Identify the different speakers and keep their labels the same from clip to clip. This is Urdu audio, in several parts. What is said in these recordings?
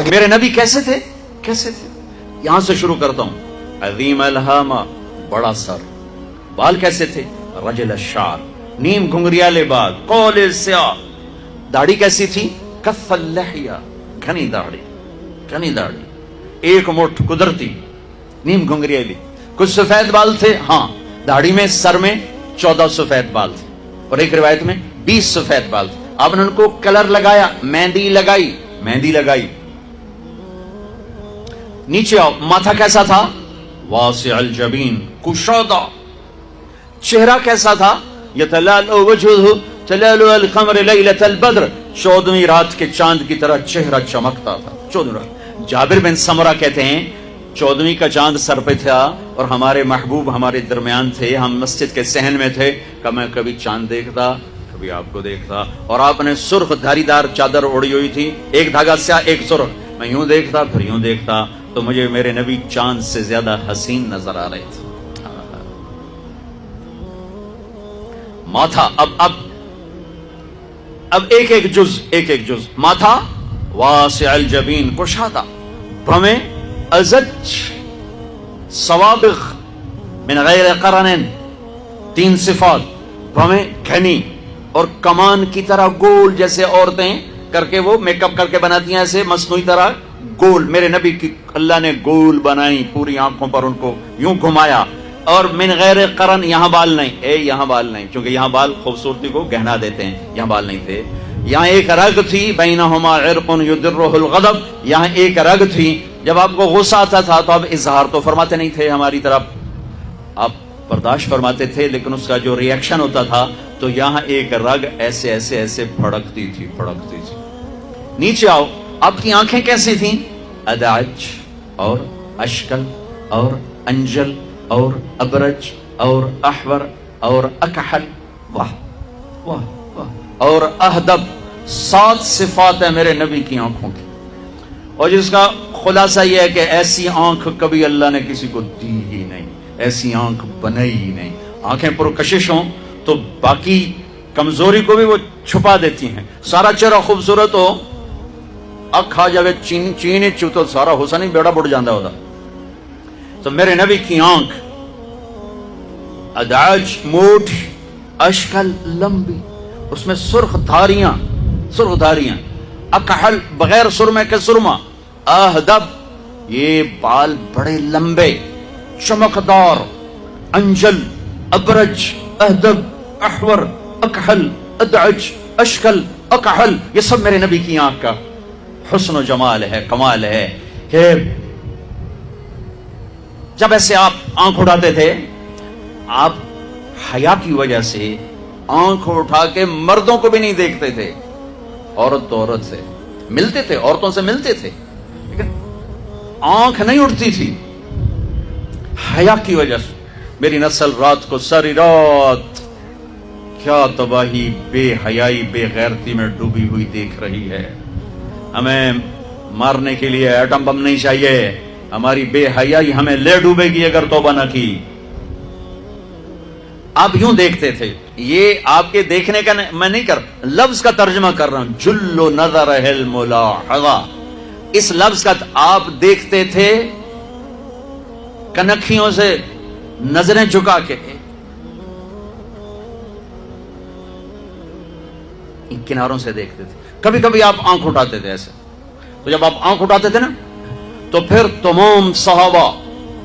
Speaker 1: میرے نبی کیسے تھے؟ کیسے تھے؟ یہاں سے شروع کرتا ہوں. عظیم الہامہ، بڑا سر. بال کیسے تھے؟ رجل الشعر، نیم گھنگریالے بال. قول سیاہ، داڑھی کیسی تھی؟ کف اللحیہ، گھنی داڑھی، گھنی داڑھی، ایک مٹھ قدرتی، نیم گھنگریالی. کچھ سفید بال تھے، ہاں داڑھی میں، سر میں 14 سفید بال تھے، اور ایک روایت میں 20 سفید بال تھے. آپ نے ان کو کلر لگایا، مہندی لگائی، مہندی لگائی. نیچے آؤ، ماتھا کیسا تھا؟ واسع الجبین، کشادہ. چہرہ کیسا تھا؟ یتلالؤ وجہہ تلالؤ القمر لیلۃ البدر، 14ویں رات کے چاند کی طرح چہرہ چمکتا تھا. 14ویں رات. جابر بن سمرہ کہتے ہیں 14ویں کا چاند سر پہ تھا اور ہمارے محبوب ہمارے درمیان تھے، ہم مسجد کے صحن میں تھے کہ میں کبھی چاند دیکھتا، کبھی آپ کو دیکھتا، اور آپ نے سرخ دھاری دار چادر اوڑی ہوئی تھی، ایک دھاگا سیاہ ایک سرخ. میں یوں دیکھتا پھر یوں دیکھتا تو مجھے میرے نبی چاند سے زیادہ حسین نظر آ رہے تھے. ماتھا، اب ایک ایک جز. ماتھا واسع الجبین، کشادہ. بھویں ازج سوابغ من غیر قرن، 3 صفات. بھویں گھنی اور کمان کی طرح گول، جیسے عورتیں کر کے وہ میک اپ کر کے بناتی ہیں ایسے مصنوعی طرح گول. میرے نبی کی اللہ نے گول بنائی، پوری آنکھوں پر ان کو یوں گھمایا. اور من غیر قرن، یہاں بال نہیں، یہاں بال نہیں، کیونکہ یہاں بال خوبصورتی کو گہنا دیتے ہیں، یہاں بال نہیں تھے. یہاں ایک رگ تھی، بینہما عرق یدرہ الغضب، یہاں ایک رگ تھی. جب آپ کو غصہ آتا تھا تو آپ اظہار تو فرماتے نہیں تھے ہماری طرف، آپ برداشت فرماتے تھے، لیکن اس کا جو ری ایکشن ہوتا تھا تو یہاں ایک رگ ایسے ایسے ایسے پھڑکتی تھی. نیچے آؤ، آپ کی آنکھیں کیسی تھیں؟ ادعج اور اشکل اور انجل اور ابرج اور احور اور اکحل، واہ واہ واہ، اور اہدب. 7 صفات ہیں میرے نبی کی آنکھوں کی، اور جس کا خلاصہ یہ ہے کہ ایسی آنکھ کبھی اللہ نے کسی کو دی ہی نہیں، ایسی آنکھ بنائی ہی نہیں. آنکھیں پرکشش ہوں تو باقی کمزوری کو بھی وہ چھپا دیتی ہیں. سارا چہرہ خوبصورت ہو، اکھ آ جاوے چین چوتو سارا حسن ہی بیڑا بڑھ جاندہ ہوتا. تو میرے نبی کی آنکھ ادعج موٹ، اشکل لمبی، اس میں سرخ دھاریاں، اکحل بغیر سرمے کے سرما، اہدب یہ بال بڑے لمبے چمکدار، انجل، ابرج، اہدب، احور، اکحل، ادعج، اشکل، اکحل، یہ سب میرے نبی کی آنکھ کا حسن و جمال ہے، کمال ہے. کہ جب ایسے آپ آنکھ اٹھاتے تھے، آپ حیا کی وجہ سے آنکھ اٹھا کے مردوں کو بھی نہیں دیکھتے تھے. عورت تو عورت سے ملتے تھے، عورتوں سے ملتے تھے، لیکن آنکھ نہیں اٹھتی تھی حیا کی وجہ سے. میری نسل رات کو ساری رات کیا تباہی، بے حیائی، بے غیرتی میں ڈوبی ہوئی دیکھ رہی ہے. ہمیں مارنے کے لیے ایٹم بم نہیں چاہیے، ہماری بے حیائی ہمیں لے ڈوبے گی اگر توبہ نہ کی. آپ یوں دیکھتے تھے. یہ آپ کے دیکھنے کا میں نہیں کر، لفظ کا ترجمہ کر رہا ہوں. جل نظر الملاحظہ، اس لفظ کا آپ دیکھتے تھے کنکھیوں سے نظریں جھکا کے، ان کناروں سے دیکھتے تھے. کبھی کبھی آپ آنکھ اٹھاتے تھے ایسے، تو جب آپ آنکھ اٹھاتے تھے نا تو پھر تمام صحابہ،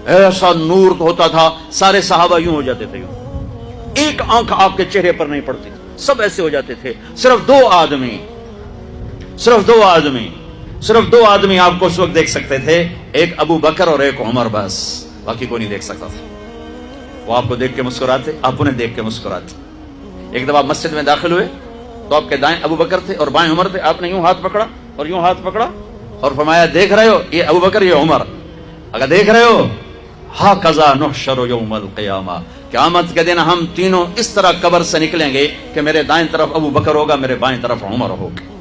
Speaker 1: ایسا نور ہوتا تھا، سارے صحابہ یوں ہو جاتے تھے. ایک آنکھ آپ کے چہرے پر نہیں پڑتی، سب ایسے ہو جاتے تھے. صرف دو آدمی آپ کو اس وقت دیکھ سکتے تھے، ایک ابو بکر اور ایک عمر، بس باقی کوئی نہیں دیکھ سکتا تھا. وہ آپ کو دیکھ کے مسکراتے، آپ انہیں دیکھ کے مسکراتے. ایک دفعہ آپ مسجد میں داخل ہوئے تو آپ کے دائیں ابو بکر تھے اور بائیں عمر تھے. آپ نے یوں ہاتھ پکڑا اور یوں ہاتھ پکڑا اور فرمایا، دیکھ رہے ہو یہ ابو بکر، یہ عمر، اگر دیکھ رہے ہو، ہاکذا نحشر یوم القیامہ، قیامت کے دن ہم تینوں اس طرح قبر سے نکلیں گے کہ میرے دائیں طرف ابو بکر ہوگا، میرے بائیں طرف عمر ہوگا.